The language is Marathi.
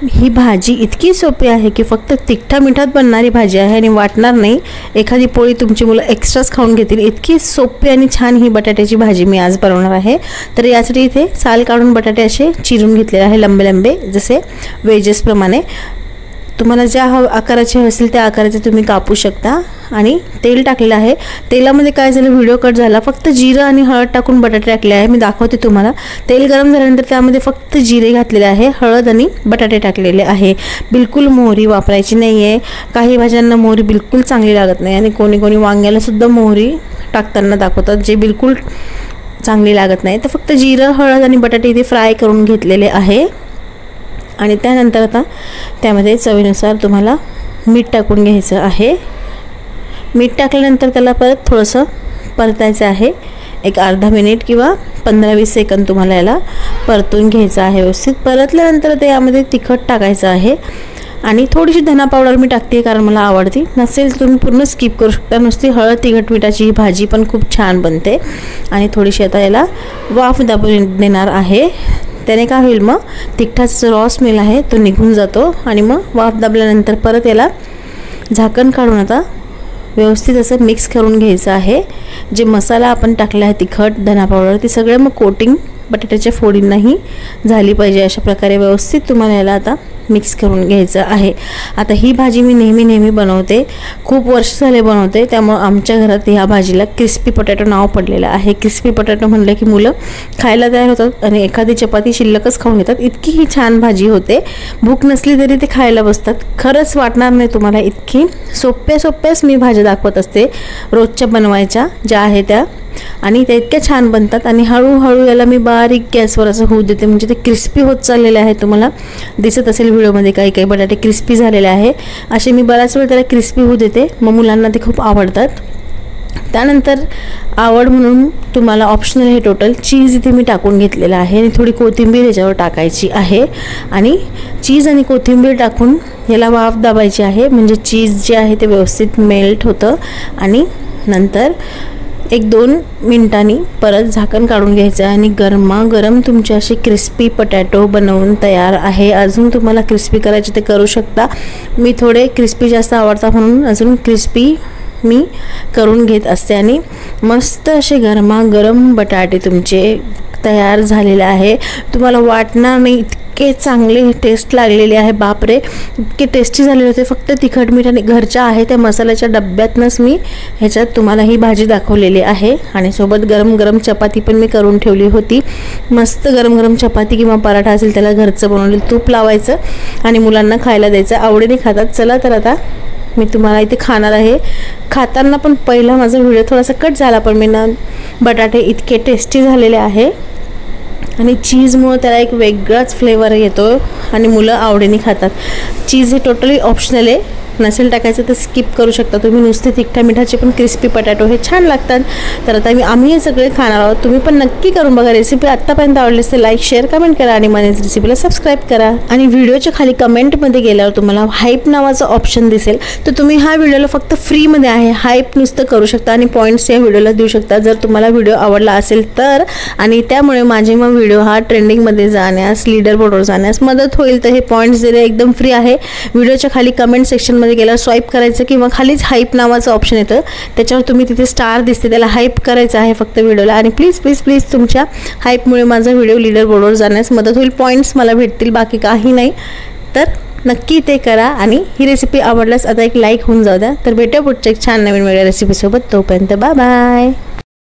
ही भाजी इतकी सोपी आहे की फक्त तिखटा मिठात बनणारी भाजी आहे आणि वाटणार नाही. एखादी पोळी तुमची मुलं एक्स्ट्राच खाऊन घेतील. इतकी सोपी आणि छान ही बटाट्याची भाजी मी आज बनवणार आहे. तर यासाठी इथे साल काढून बटाटे असे चिरून घेतलेले आहे लंबे लंबे, जसे वेजेस प्रमाणे. तुम्हाला ज्या आकाराचे असेल त्या आकाराचे तुम्ही कापू शकता. आणि तेल टाकलेलं आहे. तेलामध्ये काय झालं, व्हिडिओ कट झाला. फक्त जिरं आणि हळद टाकून बटाटे टाकले आहे. मी दाखवते तुम्हाला. तेल गरम झाल्यानंतर त्यामध्ये फक्त जिरे घातलेले आहे, हळद आणि बटाटे टाकलेले आहे. बिलकुल मोहरी वापरायची नाही आहे. काही भाज्यांना मोहरी बिलकुल चांगली लागत नाही आणि कोणी कोणी वांग्याला सुद्धा मोहरी टाकताना दाखवतात, जे बिलकुल चांगली लागत नाही. तर फक्त जिरं, हळद आणि बटाटे इथे फ्राय करून घेतलेले आहे. आणि त्यानंतर आता त्यामध्ये चवीनुसार तुम्हाला मीठ टाकून घ्यायचं आहे. मीठ टाकल्यानंतर त्याला परत थोडंसं परतायचं आहे. एक अर्धा मिनिट किंवा 15-20 सेकंद तुम्हाला याला परतून घ्यायचं आहे व्यवस्थित. परतल्यानंतर ते यामध्ये तिखट टाकायचं आहे आणि थोडीशी धना पावडर मी टाकते कारण मला आवडते. नसेल तुम्ही पूर्ण स्किप करू शकता. नुसती हळद तिखट मिठाची ही भाजी पण खूप छान बनते. आणि थोडीशी आता याला वाफ दाबून देणार आहे. त्याने काय होईल, मग तिखटाचा जो रॉ स्मेल आहे तो निघून जातो. आणि मग वाफ दाबल्यानंतर परत याला झाकण काढून आता व्यवस्थित असं मिक्स करून घ्यायचं आहे. जे मसाला आपण टाकला आहे तिखट, धना पावडर, ते सगळं मग कोटिंग बटाट्याच्या फोडींनाही झाली पाहिजे. अशा प्रकारे व्यवस्थित तुम्हाला याला आता मिक्स करून घ्यायचं आहे. आता ही भाजी मी नेहमी बनवते, खूप वर्ष झाले बनवते. त्यामुळे आमच्या घरात ह्या भाजीला क्रिस्पी पोटॅटो नाव पडलेलं आहे. क्रिस्पी पोटॅटो म्हणलं की मुलं खायला तयार होतात आणि एखादी चपाती शिल्लकच खाऊन घेतात. इतकी ही छान भाजी होते. भूक नसली तरी ते खायला बसतात. खरंच वाटणार नाही तुम्हाला. इतकी सोप्याच मी भाज्या दाखवत असते रोजच्या बनवायच्या ज्या आहे त्या. आणि त्या इतक्या छान बनतात. आणि हळूहळू याला मी बारीक गॅसवर असं होऊ देते, म्हणजे ते क्रिस्पी होत चाललेले आहे. तुम्हाला दिसत असेल व्हिडिओमध्ये काही बटाटे क्रिस्पी झालेले आहे. असे मी बराच वेळ त्याला क्रिस्पी होऊ देते. मग मुलांना ते खूप आवडतात. त्यानंतर आवड म्हणून तुम्हाला ऑप्शनल हे टोटल चीज इथे मी टाकून घेतलेलं आहे आणि थोडी कोथिंबीर याच्यावर टाकायची आहे. आणि चीज आणि कोथिंबीर टाकून याला वाफ दाबायची आहे, म्हणजे चीज जे आहे ते व्यवस्थित मेल्ट होतं. आणि नंतर 1-2 मिनिटांनी परत झाकण काढून घ्यायचं आणि गरमागरम तुमचे असे क्रिस्पी पोटॅटो बनवून तयार आहे. अजून तुम्हाला क्रिस्पी करायचे ते करू शकता. मी थोडे क्रिस्पी जास्त आवडतात म्हणून अजून क्रिस्पी मी करून घेत असते. आणि मस्त असे गरमागरम बटाटे तुमचे तयार झालेले आहे. तुम्हाला वाटणार नाही इतके चांगले टेस्ट लागलेले आहे. बापरे, इतके टेस्टी झालेले होते. फक्त तिखट मीठ आणि घरच्या आहे त्या मसाल्याच्या डब्यातनंच मी ह्याच्यात तुम्हाला ही भाजी दाखवलेली आहे. आणि सोबत गरम चपाती पण मी करून ठेवली होती. मस्त गरम चपाती किंवा पराठा असेल त्याला घरचं बनवलेलं तूप लावायचं आणि मुलांना खायला द्यायचं. आवडीने खातात. चला तर आता मी तुम्हाला इथे खाणार आहे. खाताना पण पहिला माझा व्हिडिओ थोडासा कट झाला, पण मी ना बटाटे इतके टेस्टी झालेले आहे आणि चीजमुळे त्याला एक वेगळाच फ्लेवर येतो आणि मुलं आवडीने खातात. चीज हे टोटली ऑप्शनल आहे. नसेल टाकायचं तर स्किप करू शकता तुम्ही. नुसते तिखटा मिठाचे पण क्रिस्पी पोटॅटो हे छान लागतात. तर आता आम्ही हे सगळे खाणार आहोत. तुम्ही पण नक्की करून बघा. रेसिपी आत्तापर्यंत आवडली असेल लाईक, शेअर, कमेंट करा आणि मनीज रेसिपीला सबस्क्राईब करा. आणि व्हिडिओच्या खाली कमेंटमध्ये गेल्यावर तुम्हाला हाईप नावाचं ऑप्शन दिसेल. तर तुम्ही हा व्हिडिओला फक्त फ्रीमध्ये आहे, हाईप नुसतं करू शकता आणि पॉईंट्स या व्हिडिओला देऊ शकता जर तुम्हाला व्हिडिओ आवडला असेल तर. आणि त्यामुळे माझे मग व्हिडिओ हा ट्रेंडिंगमध्ये जाण्यास, लीडर बोर्डवर जाण्यास मदत होईल. तर हे पॉईंट्स दिले एकदम फ्री आहे. व्हिडिओच्या खाली कमेंट सेक्शनमध्ये गेल्यावर स्वाईप करायचं किंवा खालीच हाईप नावाचं ऑप्शन येतं, त्याच्यावर तुम्ही तिथे स्टार दिसते त्याला हाईप करायचं आहे फक्त व्हिडिओला. आणि प्लीज तुमच्या हाईपमुळे माझा व्हिडिओ लीडर बोर्डवर जाण्यास मदत होईल. पॉईंट्स मला भेटतील, बाकी काही नाही. तर नक्की ते करा. आणि ही रेसिपी आवडल्यास आता एक लाईक होऊन जाऊ द्या. तर भेटूया पुढच्या एक छान नवीन वेगळ्या रेसिपीसोबत. तोपर्यंत बाय.